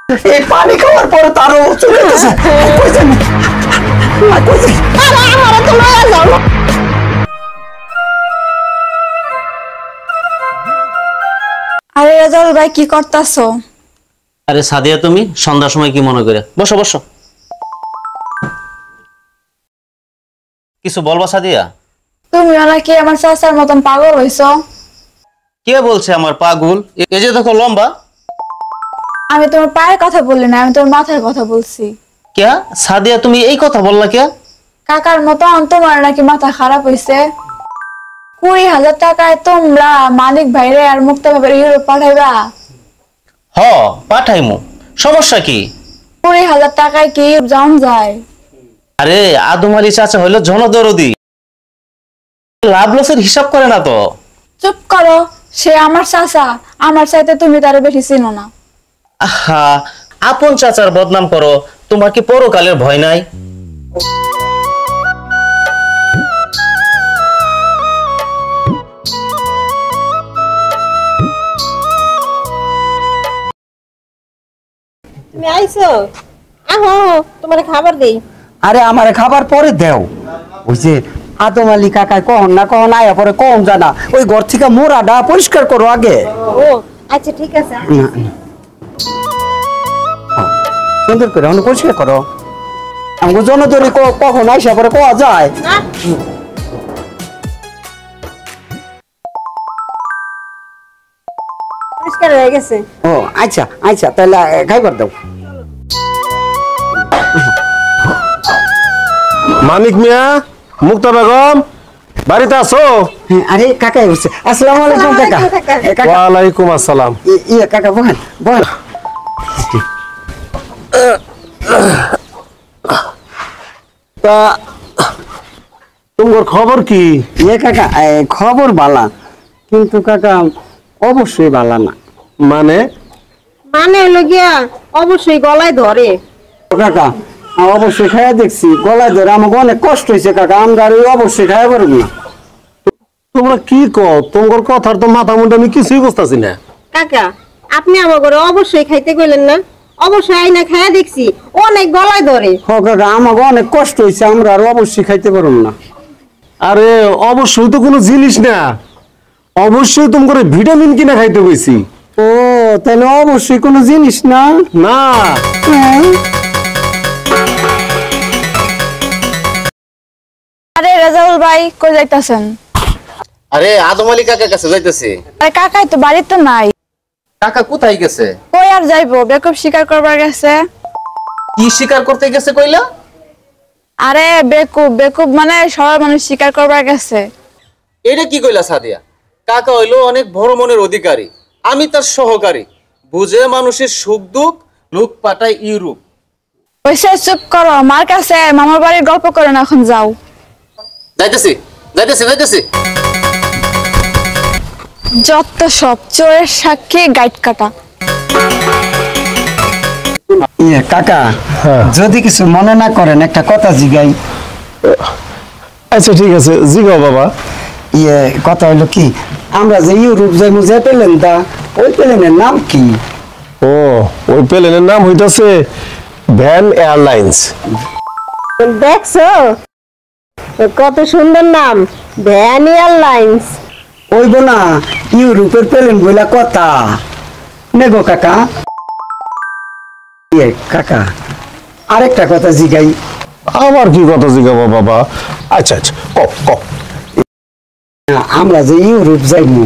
এই পানি খাওয়ার পরে তারও চলে গেছে। আরে রাজাউল ভাই কি করতাছো? আরে সাদিয়া, তুমি সন্ধ্যার সময় কি মনে করে? বসো বসো। কিছু বলবা সাদিয়া? তুমি নাকি আমার চাচার মতন পাগল হইছো? কে বলছে আমার পাগল? এই যে দেখো লম্বা। আমি তোমার পায়ের কথা বললি না, আমি তোমার মাথার কথা বলছি। কে সাদিয়া, তুমি এই কথা বললা কে? কাকার মতন তোমার নাকি মাথা খারাপ হইছে? 20,000 টাকায় তোমরা মালিক ভাইরে আর মুক্তা ভাবে ইউরোপ পাঠাইবা? হ, পাঠাইমু, সমস্যা কি? 20,000 টাকায় কি জান যায়? আরে আদম আলী চাচা হইলো জনদরদি, লাভ লসের হিসাব করে না তো। চুপ করো, সে আমার চাচা, আমার চাইতে তুমি তারে বেশি চিনো না। আহা, আপন চাচার বদনাম করো, তোমার কি পরকালের ভয় নাই? তুমি আইছো? আহো, তোমার খাবার দেই। আরে আমারে খাবার পরে দেও। ওই যে আদম আলী কাকায় কখন না কখন আয়া পরে কখন জানা, ওই ঘর থেকে মোড়াটা পরিষ্কার করো আগে। ও আচ্ছা ঠিক আছে। সুন্দর করে পরিষ্কার করো। আমাকে জনদরি কখন আইসা পরে কোয়া যায়। পরিষ্কার হয়ে গেছে। ও আচ্ছা আচ্ছা, তাহলে খাইবার দাও। মানিক মিয়া, মুক্তা বেগম, বাড়িতে আছো? আরে কাকা বলছে। আসসালামু আলাইকুম কাকা। ওয়ালাইকুম আসসালাম। ইয়ে কাকা বল বল। তা তোমার খবর কি? ইয়ে কাকা, খবর বালা, কিন্তু কাকা অবশ্যই বালা না। মানে? মানে হলো গিয়া অবশ্যই গলায় ধরে। কাকা অবশ্যই খাইয়া দেখছি, গলায় ধরে আমাকে অনেক কষ্ট হয়েছে কাকা, আমরা আর অবশ্যই খাইয়া পারব না। তোমরা কি কও? তোমার কথার তো মাথা মুন্ডা আমি কিছুই বুঝতেছি না। কাকা, আপনি আমার ঘরে অবশ্যই খাইতে কইলেন না? অবশ্যই আইনা খাইয়া দেখছি, অনেক গলায় ধরে। হ কাকা, আমাকে অনেক কষ্ট হয়েছে, আমরা আর অবশ্যই খাইতে পারব না। আরে অবশ্যই তো কোনো জিনিস না, অবশ্যই তোমার ভিটামিন কিনা খাইতে কইছি। ও তাহলে অবশ্যই কোনো জিনিস না? না। আরে রাজাউল ভাই কই যাইতাছেন? আরে আদম আলী কাকার কাছে যাইতেছি। আরে কাকাই তো বাড়িতে নাই। কাকা কোথায় গেছে? কই আর যাইবো, বেকুব শিকার করবার গেছে। কি শিকার করতে গেছে কইলা? আরে বেকুব বেকুব মানে সবার মানুষ শিকার করবার গেছে। এটা কি কইলা সাদিয়া? কাকা হইলো অনেক বড় মনের অধিকারী, আমি তার সহকারী, বুঝে মানুষের সুখ দুঃখ লোক পাঠায় ইউরোপ। ওইসে চুপ করো, মার কাছে মামার বাড়ির গল্প করো না, এখন যাও। যাইতেছি যাইতেছি যাইতেছি। যত সব চোরের সাক্ষী গাইড কাটা। ইয়ে কাকা, যদি কিছু মনে না করেন একটা কথা জিগাই। আচ্ছা ঠিক আছে, জিগাও বাবা। ইয়ে কথা হলো কি, আমরা যে ইউরোপ যাইমু যে পেলেন তা, ওই প্লেনের নাম কি? ও, ওই প্লেনের নাম হইতাছে ভ্যান এয়ারলাইন্স। দেখছো কত সুন্দর নাম, ভ্যান এয়ারলাইন্স। ওই না ইউরোপের প্লেন বইলা কথা নেগো কাকা। ইয়ে কাকা, আরেকটা কথা জিগাই। আবার কি কথা জিগাবো বাবা? আচ্ছা আচ্ছা, কও কও। আমরা যে ইউরোপ যাইমু,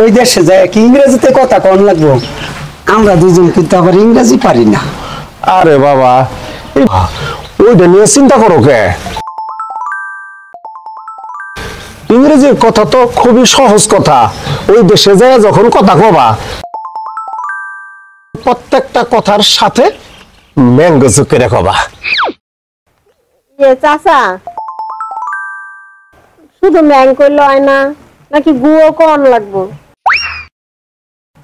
ওই দেশে যায় কি ইংরেজিতে কথা কন লাগবো? আমরা দুজন কিন্তু আবার ইংরেজি পারি না। আরে বাবা, ওইটা নিয়ে চিন্তা করো কে? ইংরেজির কথা তো খুবই সহজ কথা। ওই দেশে যায় যখন কথা কবা, প্রত্যেকটা কথার সাথে ম্যাঙ্গো যোগ করে কবা। চাচা, শুধু ম্যাং করলে হয় না, নাকি গুও কোন লাগবো?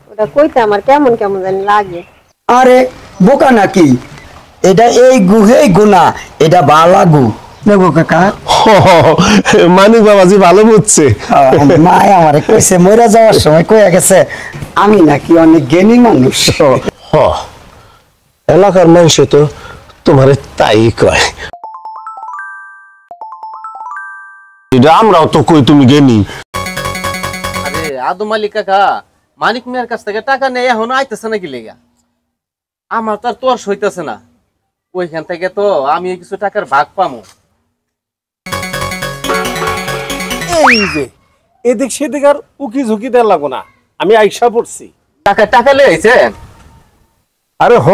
ওটা কইতে আমার কেমন কেমন জানি লাগে। আরে বোকা নাকি, এটা এই গুহেই গুনা, এটা বালাগু নেবো কাকা। মানিক বাবাজি ভালো বুঝছে। মায় আমারে কইছে মরে যাওয়ার সময় কইয়া গেছে আমি নাকি অনেক জ্ঞানী মানুষ। এলাকার মানুষে তো তোমারে তাই কয়। এটা আমরাও তো কই তুমি গেনি। আরে আদম আলী কাকা মানিক মিয়ার কাছ থেকে টাকা নেই এখনো আইতেছে নাকি লেগা? আমার তো আর তোর সইতেছে না, ওইখান থেকে তো আমি কিছু টাকার ভাগ পামু। এই যে এদিক সেদিক আর উকি ঝুঁকি দেওয়ার লাগো না, আমি আইসা পড়ছি। টাকা টাকা লয়ে আইছেন? আরে হ,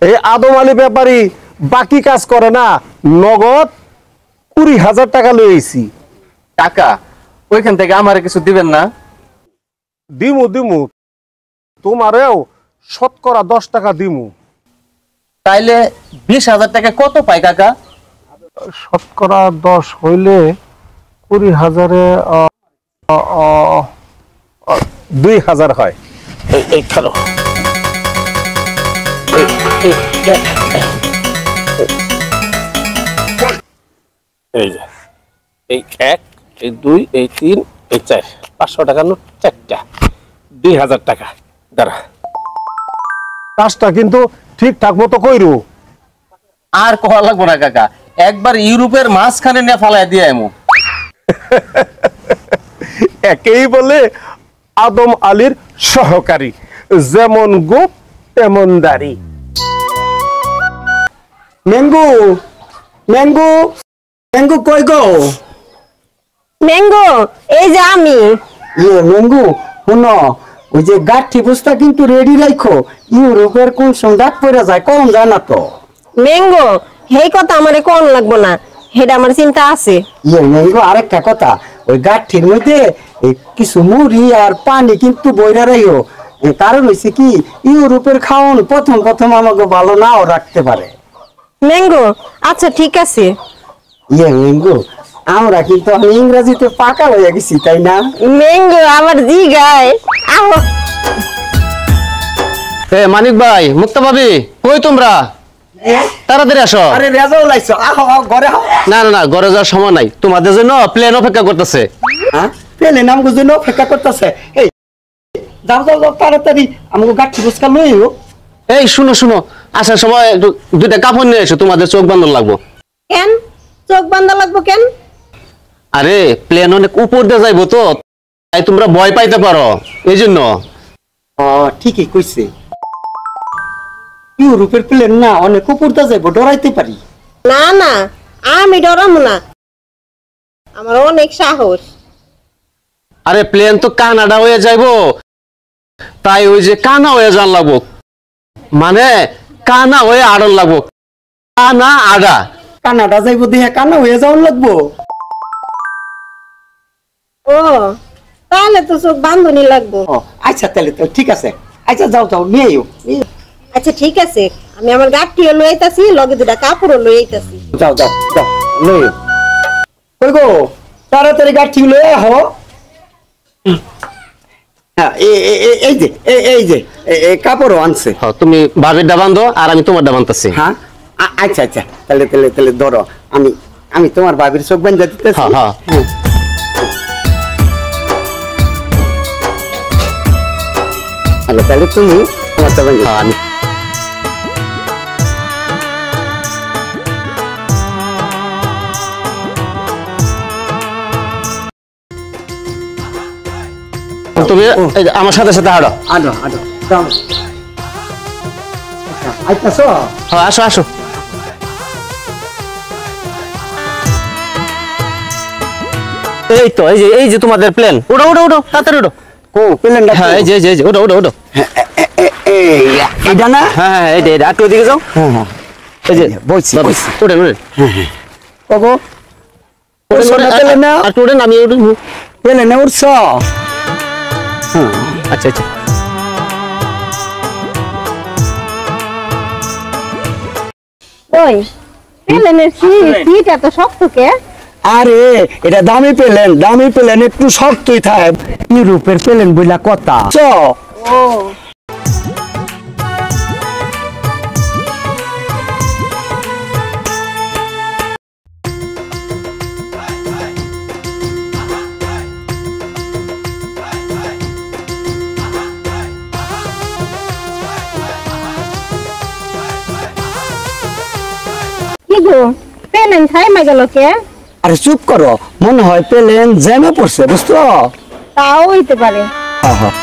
এই আদম আলী ব্যাপারী বাকি কাজ করে না, নগদ 20,000 টাকা লইছি। টাকা ওইখান থেকে আমারে কিছু দিবেন না? দিমু দিমু, তোমারেও শতকরা 10 টাকা দিমু। তাইলে 20,000 টাকা কত পাই কাকা? শতকরা 10 হইলে 20,000-এ 2,000 হয়। এই খেলো, এই যে এই 1, এই 2, এই 3, এই 4, 500 টাকা নোট 4টা, 2,000 টাকা। দাঁড়া, কাজটা কিন্তু ঠিকঠাক মতো কইরো। আর কোয়া লাগবো না কাকা, একবার ইউরোপের মাঝখানে নিয়ে ফালাই দিয়ে এমন। একেই বলে আদম আলীর সহকারী, যেমন গোপ তেমন দাড়ি। ম্যাঙ্গো ম্যাঙ্গো ম্যাঙ্গো কই গো? ম্যাঙ্গো, এই যে আমি। ম্যাঙ্গো শুনো, ওই যে গাঠি বস্তা কিন্তু রেডি রাখো, ইউরোপের কোন সময় ডাক পড়ে যায় কম যায় না তো। ম্যাঙ্গো, সেই কথা আমারে কোন লাগবো না, সেটা আমার চিন্তা আছে। ম্যাঙ্গো আরেকটা কথা, ওই গাঠির মধ্যে এই কিছু মুড়ি আর পানি কিন্তু বইরা রাখো, কারণ হয়েছে কি ইউরোপের খাওয়ান প্রথম প্রথম আমাকে ভালো নাও রাখতে পারে। ম্যাঙ্গো, আচ্ছা ঠিক আছে। ম্যাঙ্গো, আমরা কিন্তু আমি ইংরেজিতে পাকা হয়ে গেছি তাই না? ম্যাঙ্গো আমার জি গায়। আহো। মানিক ভাই, মুক্তা ভাবি, কই তোমরা? তাড়াতাড়ি আসো। আরে রেজাল্ট লাইছো, আহো ঘরে আহো। না না না, ঘরে যাওয়ার সময় নাই, তোমাদের জন্য প্লেন অপেক্ষা করতেছে। হ্যাঁ, পেলে নাম গুজন্য অপেক্ষা করতেছে। এই যাও যাও যাও তাড়াতাড়ি আমাকে গাঠি বস্তা লইও। এই শুনো শুনো, আসার সময় দুইটা কাপড় নিয়ে এসো, তোমাদের চোখ বাঁধন লাগবো। কেন চোখ বান্ধা লাগবো কেন? আরে প্লেন অনেক উপর দিয়ে যাইবো তো, তাই তোমরা ভয় পাইতে পারো, এই জন্য। ঠিকই কইছে, ইউরোপের প্লেন না অনেক উপর দিয়ে যাইবো, ডরাইতে পারি। না না, আমি ডরাবো না, আমার অনেক সাহস। আরে প্লেন তো কানাডা হয়ে যাইবো, তাই ওই যে কানা হয়ে যান লাগবো, মানে কানা হয়ে আড়ন লাগবো, কানা আড়া। কানাডা যাইবো দেখে কানা হয়ে যাওয়ার লাগবো। ও, তাহলে তো চোখ বান্ধনি লাগবো। আচ্ছা তাহলে তো ঠিক আছে, আচ্ছা যাও যাও নিয়ে আইও। আচ্ছা ঠিক আছে, আমি আমার গাঠটিও লই আইতাছি, লগে দুটা কাপড়ও লই আইতাছি। যাও যাও যাও লইও। কই গো, তাড়াতাড়ি গাঠি লয়ে আহো। হ্যাঁ, এই যে এই যে কাপড়ও আনছে। তুমি ভাবির ডা বান্ধো আর আমি তোমার ডা বান্ধতেছি। হ্যাঁ, আচ্ছা আচ্ছা, তাহলে তাহলে তাহলে ধরো, আমি আমি তোমার ভাবির চোখ বান্ধা দিতেছি। হ্যাঁ হ্যাঁ। তাহলে তুমি তোমার চোখ বান্ধা। আমি তুমি এই যে আমার সাথে সাথে হাঁটো। আনো আনো যাও। আইতাছো? হ্যাঁ, আসো আসো। এই তো এই যে তোমাদের প্লেন, উঠো উঠো উঠো, তাড়াতাড়ি উঠো। ও প্লেনটা? হ্যাঁ, এই যে উঠো উঠো উঠো। এটা না? হ্যাঁ হ্যাঁ, এই যে একটু ওদিকে যাও। হ্যাঁ হ্যাঁ, এই যে বলছি বলছি। উঠেন উঠেন কগো প্লেন না? আর উঠেন, আমি উঠেন। প্লেন উঠছ? আচ্ছা আচ্ছা। ওই প্লেনের সিট এত শক্ত কে? আরে এটা দামি প্লেন একটু শক্তই থাকে, ইউরোপের প্লেন বইলা কথা। ও পেলেন থাইমা গেল কে? আরে চুপ করো, মনে হয় প্লেন জ্যামে পড়ছে, বুঝছো? তাও হইতে পারে। হ্যাঁ হ্যাঁ।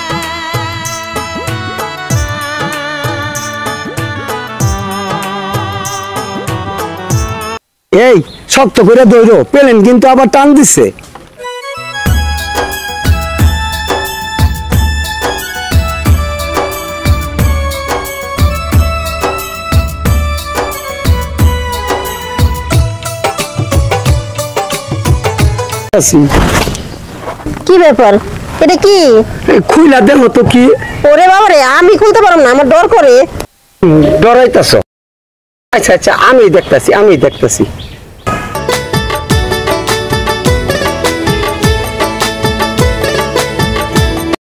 এই শক্ত করে দৌড়ো, প্লেন কিন্তু আবার টান দিচ্ছে। কি ব্যাপার, এটা কি? খুইলা দেখো তো কি। ওরে বাবারে, আমি খুলতে পারলাম না, আমার ডর করে। ডরাইতেছ? আচ্ছা আচ্ছা, আমি দেখতাছি।